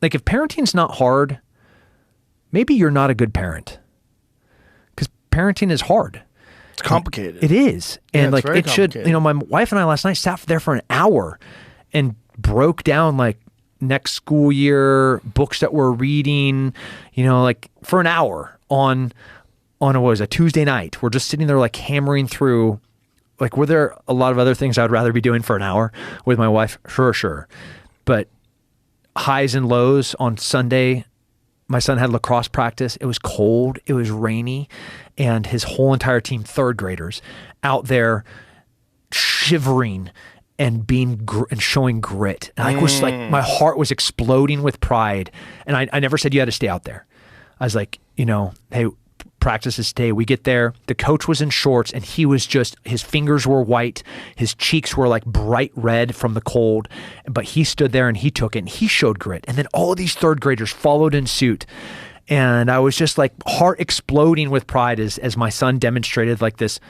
like if parenting's not hard, maybe you're not a good parent. Because parenting is hard. It's complicated. It is. Yeah, And it's like very it should, complicated. my wife and I last night sat there for an hour and broke down like next school year books that we're reading, like for an hour on what was a Tuesday night. We're just sitting there like hammering through. Like, were there a lot of other things I'd rather be doing for an hour with my wife? Sure. But highs and lows on Sunday, my son had lacrosse practice. It was cold. It was rainy. And his whole entire team, third graders, out there shivering and and showing grit. And I was like, my heart was exploding with pride. And I never said you had to stay out there. I was like, hey, practices today. We get there. The coach was in shorts and he was his fingers were white. His cheeks were like bright red from the cold, but he stood there and he took it and he showed grit. And then all of these third graders followed in suit. And I was just like heart exploding with pride as my son demonstrated like this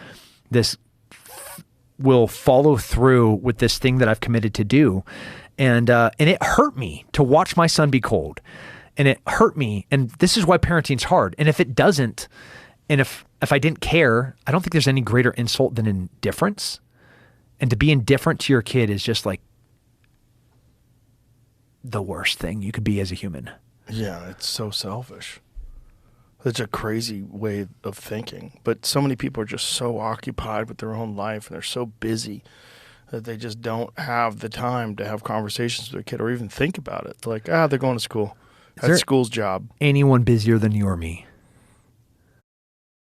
will follow through with this thing that I've committed to do. And it hurt me to watch my son be cold. And it hurt me. And this is why parenting's hard. And if it doesn't, and if I didn't care, I don't think there's any greater insult than indifference. And to be indifferent to your kid is just like the worst thing you could be as a human. Yeah, it's so selfish. It's a crazy way of thinking. But so many people are just so occupied with their own life and they're so busy that they just don't have the time to have conversations with their kid or even think about it. They're like, they're going to school. That's school's job. Anyone busier than you or me?